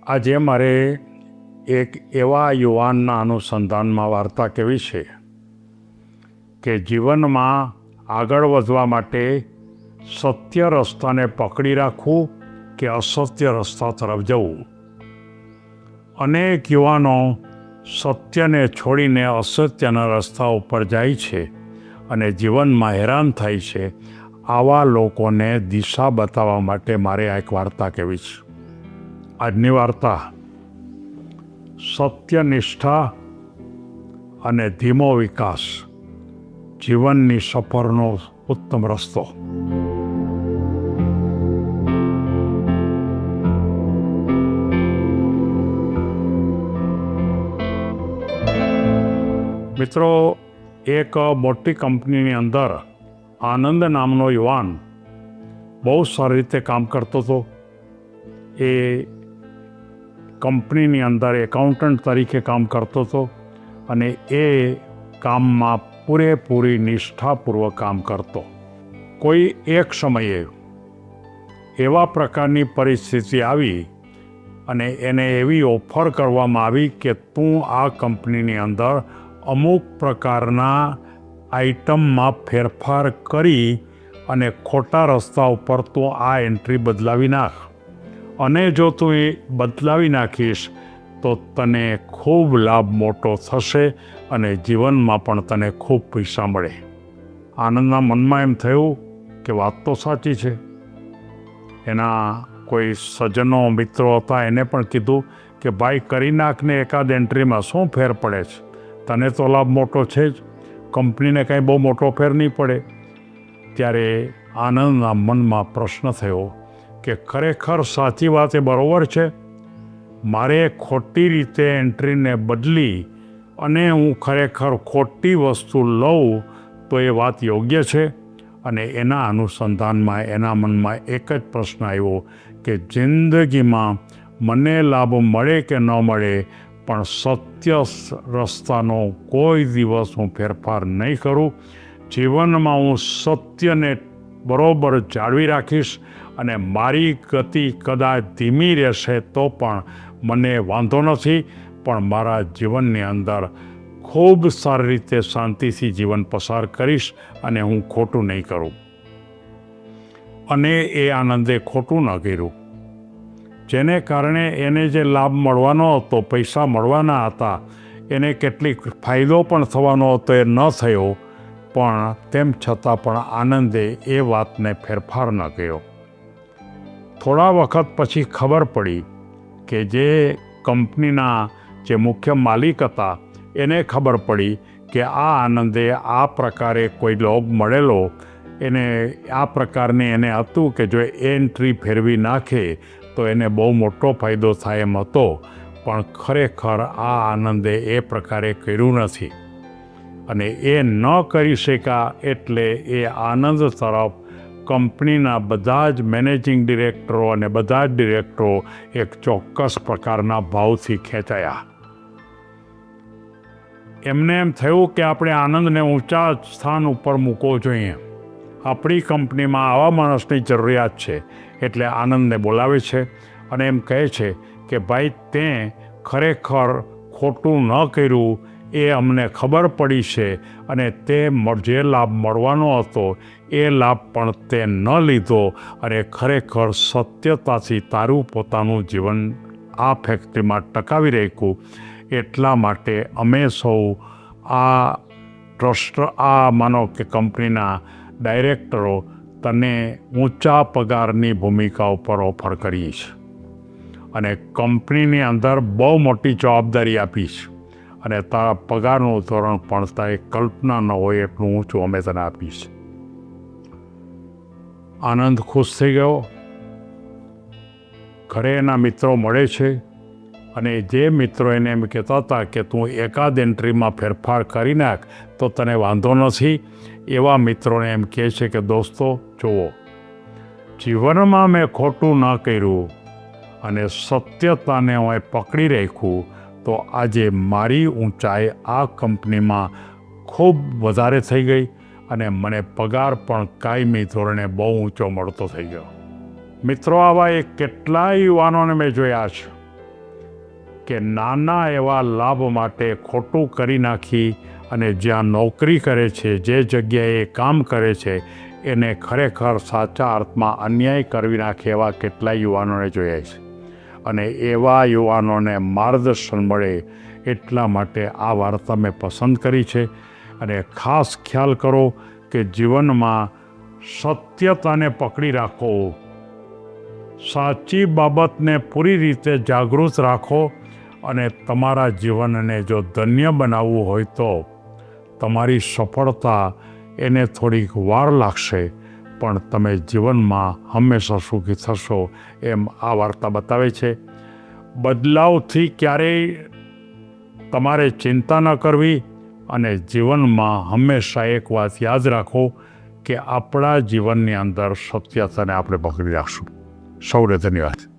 આજે મારે એક એવા યુવાનના અનુસંધાનમાં વાર્તા કહેવી છે કે જીવનમાં આગળ વધવા માટે સત્ય રસ્તાને પકડી રાખવું કે અસત્ય રસ્તા તરફ જવું. અનેક યુવાનો સત્યને છોડીને અસત્યના રસ્તા ઉપર જાય છે અને જીવનમાં હેરાન થાય છે. આવા લોકોને દિશા બતાવવા માટે મારે આ એક વાર્તા કહેવી છે. આજની વાર્તા સત્યનિષ્ઠા અને ધીમો વિકાસ જીવનની સફરનો ઉત્તમ રસ્તો. મિત્રો, એક મોટી કંપનીની અંદર આનંદ નામનો યુવાન બહુ સારી રીતે કામ કરતો હતો. એ કંપનીની અંદર એકાઉન્ટન્ટ તરીકે કામ કરતો હતો અને એ કામમાં પૂરેપૂરી નિષ્ઠાપૂર્વક કામ કરતો. કોઈ એક સમયે એવા પ્રકારની પરિસ્થિતિ આવી અને એને એવી ઓફર કરવામાં આવી કે તું આ કંપનીની અંદર અમુક પ્રકારના આઇટમમાં ફેરફાર કરી અને ખોટા રસ્તા ઉપર તું આ એન્ટ્રી બદલાવી નાખ, અને જો તું એ બદલાવી નાખીશ તો તને ખૂબ લાભ મોટો થશે અને જીવનમાં પણ તને ખૂબ પૈસા મળે. આનંદના મનમાં એમ થયું કે વાત તો સાચી છે. એના કોઈ સજ્જનો મિત્રો હતા, એને પણ કીધું કે ભાઈ કરી નાખને, એકાદ એન્ટ્રીમાં શું ફેર પડે છે, તને તો લાભ મોટો છે જ, કંપનીને કાંઈ બહુ મોટો ફેર નહીં પડે. ત્યારે આનંદના મનમાં પ્રશ્ન થયો કે ખરેખર સાચી વાત એ બરાબર છે. મારે ખોટી રીતે એન્ટ્રીને બદલી અને હું ખરેખર ખોટી વસ્તુ લઉં તો એ વાત યોગ્ય છે. અને એના અનુસંધાનમાં એના મનમાં એક જ પ્રશ્ન આવ્યો કે જિંદગીમાં મને લાભ મળે કે ન મળે, પણ સત્ય રસ્તાનો કોઈ દિવસ હું ફેરફાર નહીં કરું. જીવનમાં હું સત્યને બરોબર જાળવી રાખીશ અને મારી ગતિ કદાચ ધીમી રહેશે તો પણ મને વાંધો નથી, પણ મારા જીવનની અંદર ખૂબ સારી રીતે શાંતિથી જીવન પસાર કરીશ અને હું ખોટું નહીં કરું. અને એ આનંદે ખોટું ન કર્યું, જેને કારણે એને જે લાભ મળવાનો હતો, પૈસા મળવાના હતા, એને કેટલીક ફાયદો પણ થવાનો હતો, એ ન થયો. પણ તેમ છતાં પણ આનંદે એ વાતને ફેરફાર ન કર્યો. થોડા વખત પછી ખબર પડી કે જે કંપનીના જે મુખ્ય માલિક હતા એને ખબર પડી કે આ આનંદે આ પ્રકારે કોઈ લોભ મળેલો, એને આ પ્રકારની એને હતું કે જો એન્ટ્રી ફેરવી નાખે તો એને બહુ મોટો ફાયદો થાય એમ હતો. પણ ખરેખર આ આનંદે એ પ્રકારે કર્યું નથી અને એ ન કરી શક્યા એટલે એ આનંદ તરફ કંપનીના બધા જ મેનેજિંગ ડિરેક્ટરો અને બધા જ ડિરેક્ટરો એક ચોક્કસ પ્રકારના ભાવથી ખેંચાયા. એમને એમ થયું કે આપણે આનંદને ઊંચા સ્થાન ઉપર મૂકવો જોઈએ. આપણી કંપનીમાં આવા માણસની જરૂરિયાત છે. એટલે આનંદને બોલાવે છે અને એમ કહે છે કે ભાઈ, તે ખરેખર ખોટું ન કર્યું એ અમને ખબર પડી છે અને તે જે લાભ મળવાનો હતો એ લાભ પણ તે ન લીધો અને ખરેખર સત્યતાથી તારું પોતાનું જીવન આ ફેક્ટરીમાં ટકાવી રાખ્યું. એટલા માટે અમે સૌ આ ટ્રસ્ટ, આ માનો કે કંપનીના ડાયરેક્ટરો તને ઊંચા પગારની ભૂમિકા ઉપર ઓફર કરી છે અને કંપનીની અંદર બહુ મોટી જવાબદારી આપી છે અને તારા પગારનું ધોરણ પણ તારી કલ્પના ન હોય એટલું ઊંચું અમે તને આપીશ. આનંદ ખુશ થઈ ગયો. ઘરે એના મિત્રો મળે છે અને જે મિત્રો એને એમ કહેતા હતા કે તું એકાદ એન્ટ્રીમાં ફેરફાર કરી નાખ તો તને વાંધો નથી, એવા મિત્રોને એમ કહે છે કે દોસ્તો જુઓ, જીવનમાં મેં ખોટું ન કર્યું અને સત્યતાને હું પકડી રાખ્યું તો આજે મારી ઊંચાઈ આ કંપનીમાં ખૂબ વધારે થઈ ગઈ અને મને પગાર પણ કાયમી ધોરણે બહુ ઊંચો મળતો થઈ ગયો. મિત્રો, આવા કેટલાય યુવાનોને મેં જોયા છે કે નાના એવા લાભ માટે ખોટું કરી નાખી અને જ્યાં નોકરી કરે છે, જે જગ્યાએ કામ કરે છે, એને ખરેખર સાચા અર્થમાં અન્યાય કરી નાખે એવા કેટલાય યુવાનોને જોયા છે. અને એવા યુવાનોને માર્ગદર્શન મળે એટલા માટે આ વાર્તા મેં પસંદ કરી છે. અને ખાસ ખ્યાલ કરો કે જીવનમાં સત્યતાને પકડી રાખો, સાચી બાબતને પૂરી રીતે જાગૃત રાખો. અને તમારા જીવનને જો ધન્ય બનાવવું હોય તો તમારી સફળતા એને થોડીક વાર લાગશે, પણ તમે જીવનમાં હંમેશા સુખી થશો એમ આ વાર્તા બતાવે છે. બદલાવથી ક્યારેય તમારે ચિંતા ન કરવી. અને જીવનમાં હંમેશા એક વાત યાદ રાખો કે આપણા જીવનની અંદર સત્યતાને આપણે પકડી રાખશું. સૌને ધન્યવાદ.